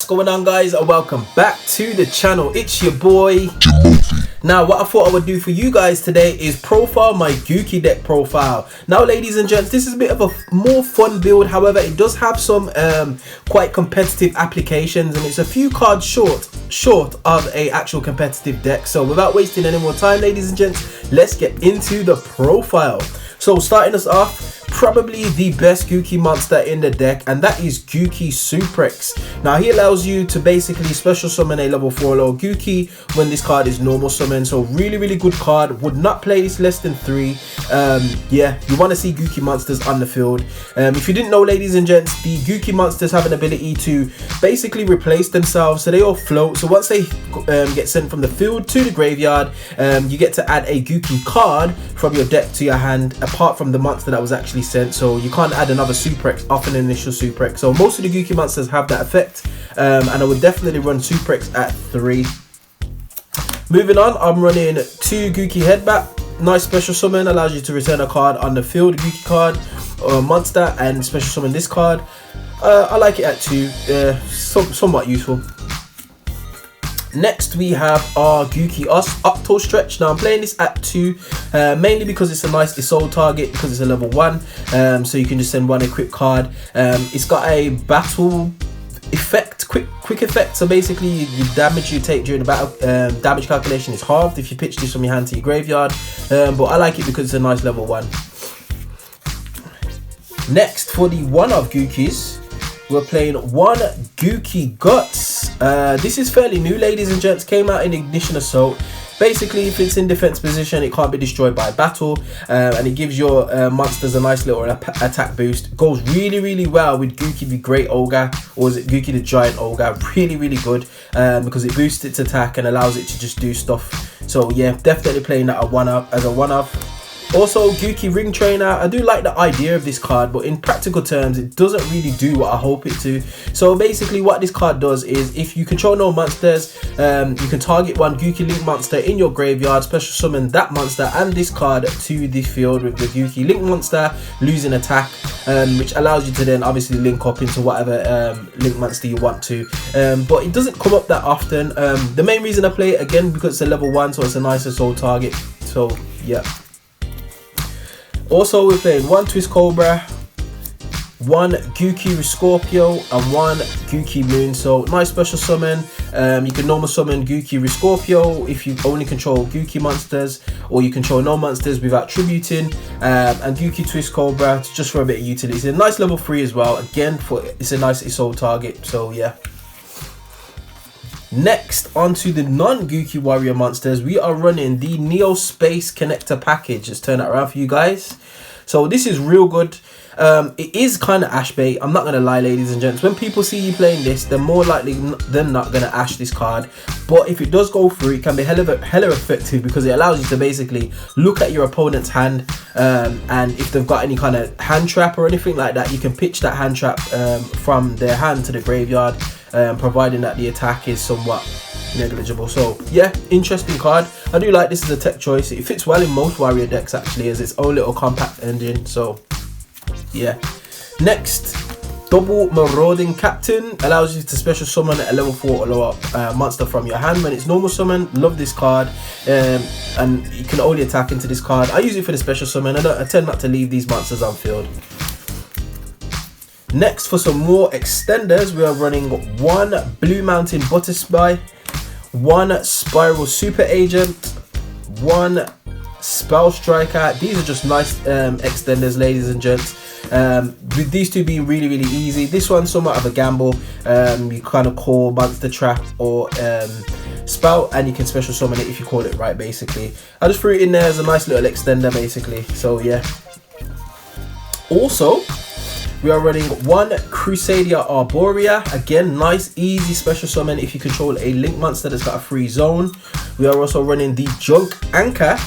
going on, guys, and welcome back to the channel. It's your boy Jimothy. Now, what I thought I would do for you guys today is profile my Gouki deck profile. Now, ladies and gents, this is a bit of a more fun build. However, it does have some quite competitive applications, and it's a few cards short of a actual competitive deck. So without wasting any more time, ladies and gents, let's get into the profile. So starting us off, probably the best Gouki monster in the deck, and that is Gouki Suprex. Now, he allows you to basically special summon a level 4 low Gouki when this card is normal summon. So really good card. Would not play this less than 3. Yeah, you want to see Gouki monsters on the field. If you didn't know, ladies and gents, the Gouki monsters have an ability to basically replace themselves, so they all float. So once they get sent from the field to the graveyard, you get to add a Gouki card from your deck to your hand, apart from the monster that was actually sent. So you can't add another Suprex off an initial Suprex. So most of the Gouki monsters have that effect, and I would definitely run Suprex at 3. Moving on, I'm running 2 Gouki Headbat. Nice special summon, allows you to return a card on the field, a Gouki card or a monster, and special summon this card. I like it at 2, somewhat useful. Next, we have our Gouki Octo Stretch. Now, I'm playing this at 2, mainly because it's a nice Isolde target, because it's a level 1, so you can just send one equip card. It's got a battle effect, quick effect. So basically, the damage you take during the battle, damage calculation is halved if you pitch this from your hand to your graveyard. But I like it because it's a nice level 1. Next, for the one-of Goukis, we're playing one Gouki Guts. This is fairly new, ladies and gents. Came out in Ignition Assault. Basically, if it's in defense position, it can't be destroyed by battle, and it gives your monsters a nice little attack boost. Goes really well with Gouki the Great Ogre, or is it Gouki the Giant Ogre? Really good, because it boosts its attack and allows it to just do stuff. So yeah, definitely playing that as a one-off. Also, Gouki Ring Trainer. I do like the idea of this card, but in practical terms, it doesn't really do what I hope it to. So basically, what this card does is, if you control no monsters, you can target one Gouki Link monster in your graveyard, special summon that monster and this card to the field with the Gouki Link monster, losing attack, which allows you to then obviously link up into whatever Link monster you want to. But it doesn't come up that often. The main reason I play it, again, because it's a level 1, so it's a nicer soul target. So yeah. Also, we're playing 1 Twist Cobra, 1 Gouki Scorpio, and 1 Gouki Moon. So nice special summon. You can normal summon Gouki Scorpio if you only control Gouki monsters, or you control no monsters without tributing, and Gouki Twist Cobra just for a bit of utility. It's a nice level 3 as well. Again, it's a nice Isolde target. So yeah. Next, onto the non-Gouki Warrior monsters, we are running the Neo Space Connector package. Let's turn that around for you guys. So this is real good. It is kind of ash bait, I'm not going to lie, ladies and gents. When people see you playing this, they're more likely than not going to ash this card. But if it does go through, it can be hella effective, because it allows you to basically look at your opponent's hand, and if they've got any kind of hand trap or anything like that, you can pitch that hand trap from their hand to the graveyard, providing that the attack is somewhat negligible. So yeah, interesting card. I do like this as a tech choice. It fits well in most warrior decks, actually, as its own little compact engine. So yeah. Next, Double Marauding Captain allows you to special summon a level 4 or lower monster from your hand when it's normal summon. Love this card, and you can only attack into this card. I use it for the special summon. I tend not to leave these monsters on field. Next, for some more extenders, we are running 1 Blue Mountain Butter Spy, 1 Spiral Super Agent, 1 Spell Striker. These are just nice extenders, ladies and gents. With these two being really easy. This one's somewhat of a gamble. You kind of call Monster Trap or Spout, and you can special summon it if you call it right, basically. I just threw it in there as a nice little extender, basically. So yeah. Also, we are running 1 Crusadia Arborea. Again, nice easy special summon if you control a Link monster that's got a free zone. We are also running the Junk Anchor,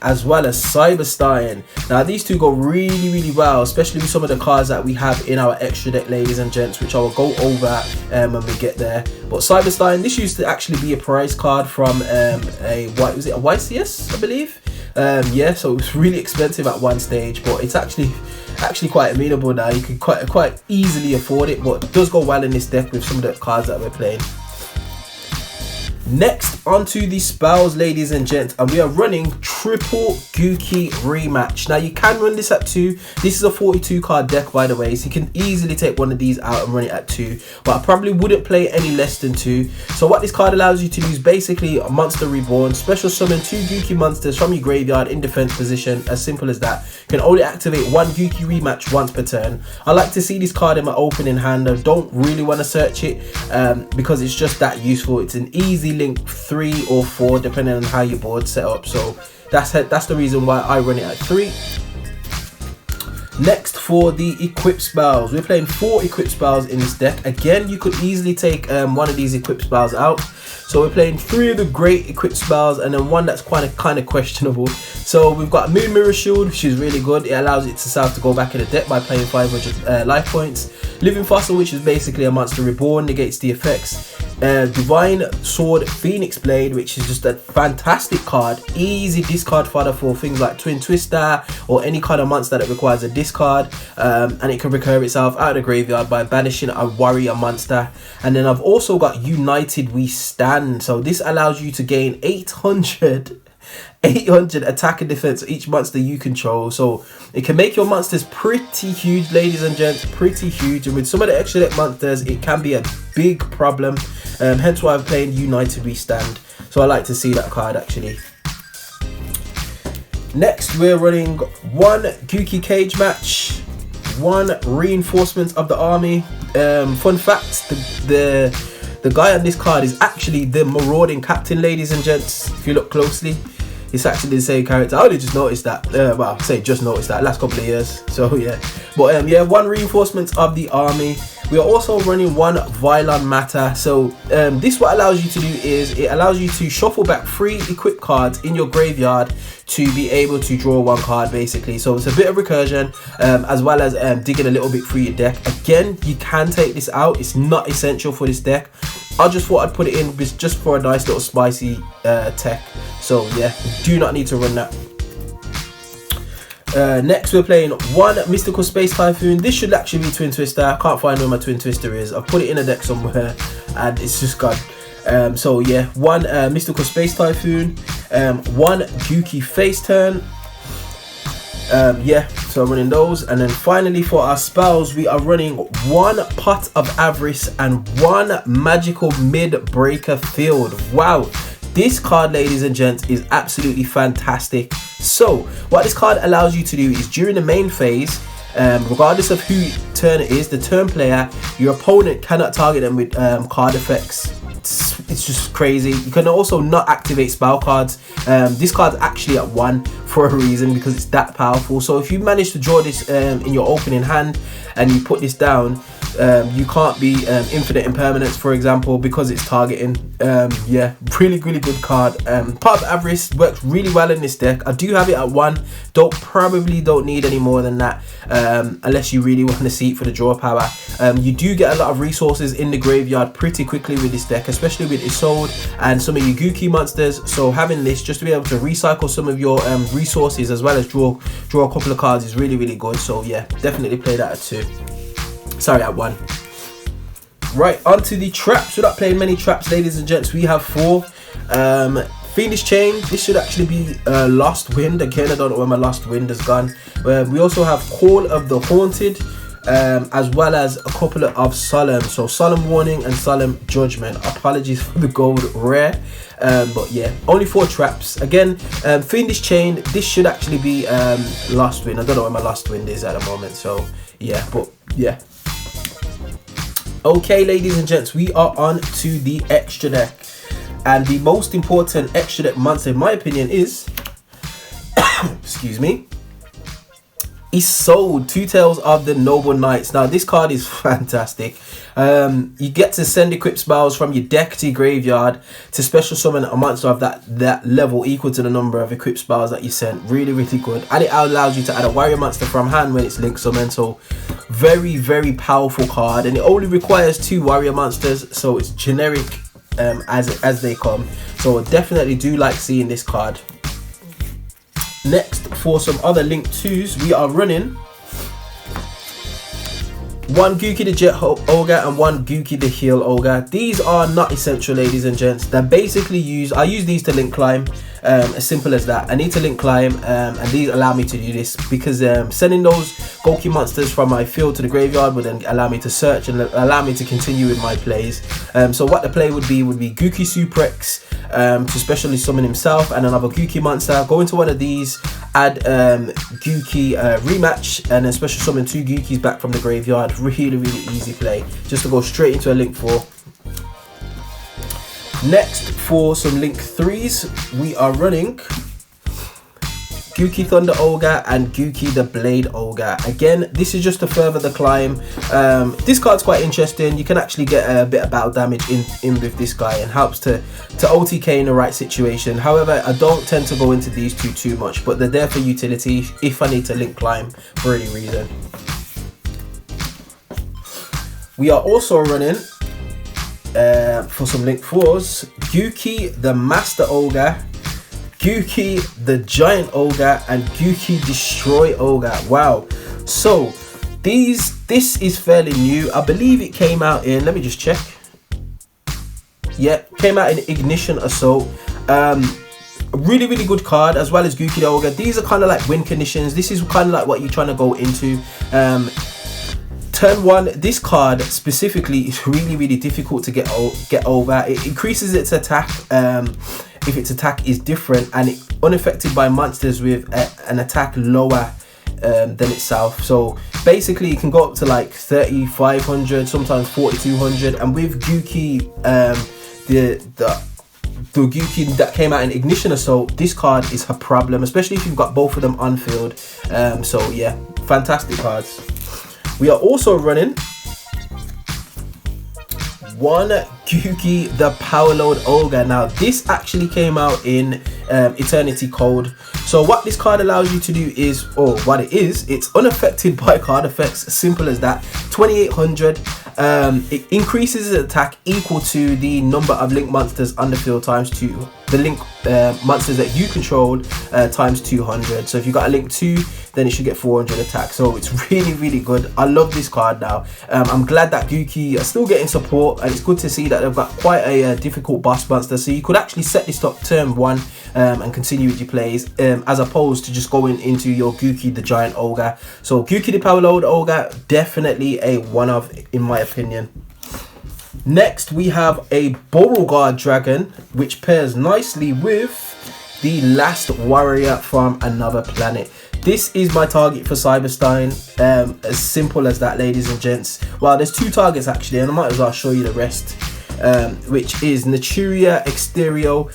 as well as Cyberstein. Now, these two go really well, especially with some of the cards that we have in our extra deck, ladies and gents, which I will go over when we get there. But Cyberstein, this used to actually be a prize card from a YCS, I believe. Yeah, so it was really expensive at one stage, but it's actually actually quite amenable now. You can quite easily afford it, but it does go well in this deck with some of the cards that we're playing. Next, onto the spells, ladies and gents, and we are running triple Gouki rematch. Now you can run this at 2. This is a 42 card deck, by the way, so you can easily take one of these out and run it at 2, but I probably wouldn't play any less than 2. So what this card allows you to do is basically a monster reborn, special summon 2 Gouki monsters from your graveyard in defense position. As simple as that. You can only activate 1 Gouki rematch once per turn. I like to see this card in my opening hand. I don't really want to search it because it's just that useful. It's an easy link 3 or 4 depending on how your board's set up, so that's the reason why I run it at 3. Next, for the equip spells, we're playing 4 equip spells in this deck. Again, you could easily take one of these equip spells out. So we're playing 3 of the great equip spells and then one that's kind of questionable. So we've got Moon Mirror Shield, which is really good. It allows itself to go back in the deck by playing 500 life points. Living Fossil, which is basically a monster reborn, negates the effects. Divine Sword Phoenix Blade, which is just a fantastic card. Easy discard fodder for things like Twin Twister or any kind of monster that requires a discard, and it can recur itself out of the graveyard by banishing a warrior monster. And then I've also got United We Stand, so this allows you to gain 800 attack and defense each monster you control, so it can make your monsters pretty huge, ladies and gents, pretty huge. And with some of the extra deck monsters, it can be a big problem, hence why I'm playing United We Stand. So I like to see that card actually. Next, we're running 1 Gouki cage match, 1 reinforcement of the army. Fun fact, the guy on this card is actually the marauding captain, ladies and gents. If you look closely, it's actually the same character. I only just noticed that, well, I say just noticed that last couple of years, so yeah. But yeah, 1 reinforcement of the army. We are also running 1 Vylon Matter. So this what allows you to do is it allows you to shuffle back 3 equipped cards in your graveyard to be able to draw 1 card basically. So it's a bit of recursion, as well as digging a little bit through your deck. Again, you can take this out. It's not essential for this deck. I just thought I'd put it in just for a nice little spicy tech. So yeah, do not need to run that. Next, we're playing 1 Mystical Space Typhoon. This should actually be Twin Twister. I can't find where my Twin Twister is. I've put it in a deck somewhere and it's just gone. So yeah, 1 Mystical Space Typhoon, 1 Gouki Face Turn. Yeah, so I'm running those. And then finally for our spells, we are running 1 Pot of Avarice and 1 Magical Mid-Breaker Field. Wow, this card, ladies and gents, is absolutely fantastic. So what this card allows you to do is during the main phase, regardless of who turn it is, the turn player, your opponent cannot target them with card effects. It's just crazy. You can also not activate spell cards. This card's actually at 1 for a reason, because it's that powerful. So if you manage to draw this in your opening hand and you put this down, you can't be infinite impermanence, for example, because it's targeting. Yeah, really good card. Pot of Avarice works really well in this deck. I do have it at 1. Probably don't need any more than that, unless you really want to see it for the draw power. You do get a lot of resources in the graveyard pretty quickly with this deck, especially with Isolde and some of your Gouki monsters. So having this just to be able to recycle some of your resources as well as draw a couple of cards is really good. So yeah, definitely play that at 2. Sorry, at 1. Right, onto the traps. We're not playing many traps, ladies and gents. We have 4. Fiendish Chain. This should actually be Lost Wind. Again, I don't know where my Lost Wind has gone. We also have Call of the Haunted, as well as a couple of Solemn. So Solemn Warning and Solemn Judgment. Apologies for the gold rare. But yeah, only 4 traps. Again, Fiendish Chain. This should actually be Lost Wind. I don't know where my Lost Wind is at the moment. So yeah, but yeah. Okay, ladies and gents, we are on to the extra deck, and the most important extra deck monster in my opinion is excuse me, Isolde, Two Tails of the Noble Knights. Now this card is fantastic. You get to send equipped spells from your deck to your graveyard to special summon a monster of that level equal to the number of equipped spells that you sent. Really good. And it allows you to add a warrior monster from hand when it's link summoned. So very powerful card, and it only requires 2 warrior monsters, so it's generic as they come. So definitely do like seeing this card. Next, for some other link 2s, we are running one Gouki the Jet Ogre and one Gouki the Heal Ogre. These are not essential, ladies and gents. They're basically I use these to link climb, as simple as that. I need to link climb, and these allow me to do this because sending those Gouki monsters from my field to the graveyard would then allow me to search and allow me to continue with my plays. So what the play would be Gouki Super X to specially summon himself and another Gouki monster. Go into one of these, add Gouki rematch, and then special summon 2 Goukis back from the graveyard. Really easy play, just to go straight into a link 4. Next, for some link 3s, we are running Gouki Thunder Ogre and Gouki the Blade Ogre. Again, this is just to further the climb. This card's quite interesting. You can actually get a bit of battle damage in with this guy, and helps to OTK in the right situation. However, I don't tend to go into these two too much, but they're there for utility if I need to link climb for any reason. We are also running for some link 4s, Gouki the Master Ogre, Gouki the Giant Ogre, and Gouki Destroy Ogre. Wow, so this is fairly new. I believe it came out in, let me just check. Yeah, came out in Ignition Assault. Really good card, as well as Gouki the Ogre. These are kind of like win conditions. This is kind of like what you're trying to go into. Turn 1, this card specifically is really difficult to get over. It increases its attack if its attack is different, and it's unaffected by monsters with an attack lower than itself. So basically it can go up to like 3,500, sometimes 4,200. And with Gouki, the Gouki that came out in Ignition Assault, this card is a problem, especially if you've got both of them on field. So yeah, fantastic cards. We are also running one Gouki the Power Load Ogre. Now this actually came out in Eternity Code. So what this card allows you to do is, or what it is, it's unaffected by card effects, simple as that. 2,800. It increases its attack equal to the number of link monsters on the field times 2. The link monsters that you control times 200. So if you got a link 2, then it should get 400 attack. So it's really good. I love this card now. I'm glad that Gouki are still getting support, and it's good to see that they've got quite a difficult boss monster. So you could actually set this up turn 1 and continue with your plays, as opposed to just going into your Gouki the Giant Ogre. So Gouki the Power Load Ogre, definitely a one of, in my opinion. Next, we have a Beauregard Dragon, which pairs nicely with the Last Warrior from Another Planet. This is my target for Cyberstein, as simple as that, ladies and gents. Well, there's 2 targets actually, and I might as well show you the rest, which is Naturia Exterio,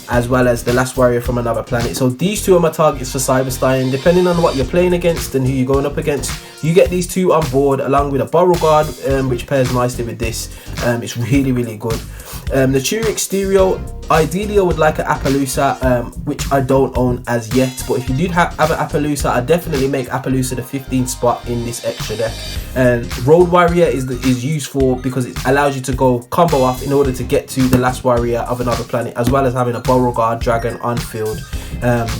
as well as the Last Warrior from Another Planet. So these 2 are my targets for Cyberstein. Depending on what you're playing against and who you're going up against, you get these 2 on board, along with a Beauregard, which pairs nicely with this. It's really good. Naturia Exterio, ideally I would like an Appaloosa, which I don't own as yet, but if you did have an Appaloosa, I'd definitely make Appaloosa the 15th spot in this extra deck. And Road Warrior is useful because it allows you to go combo off in order to get to the Last Warrior of Another Planet, as well as having a Beauregard Dragon on field.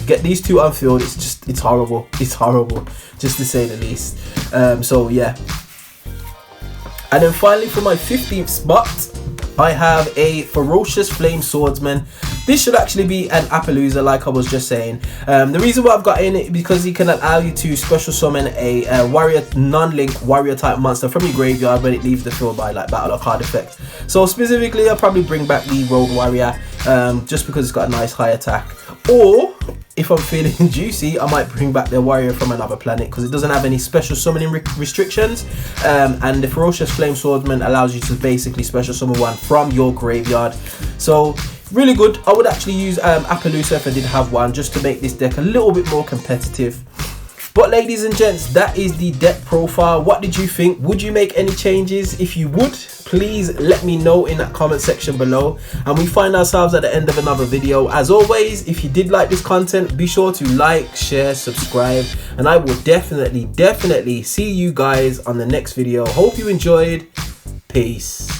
Get these 2 on field, it's horrible, just to say the least. So yeah. And then finally, for my 15th spot, I have a Ferocious Flame Swordsman. This should actually be an Appaloosa, like I was just saying. The reason why I've got in it, because he can allow you to special summon a warrior, non-link warrior type monster from your graveyard when it leaves the field by like battle or card effect. So specifically, I'll probably bring back the Road Warrior, just because it's got a nice high attack. Or if I'm feeling juicy, I might bring back the Warrior from Another Planet, because it doesn't have any special summoning restrictions, and the Ferocious Flame Swordsman allows you to basically special summon one from your graveyard. So really good. I would actually use Appaloosa if I did have one, just to make this deck a little bit more competitive. But ladies and gents, that is the deck profile. What did you think? Would you make any changes? If you would, please let me know in that comment section below. And we find ourselves at the end of another video. As always, if you did like this content, be sure to like, share, subscribe, and I will definitely see you guys on the next video. Hope you enjoyed. Peace.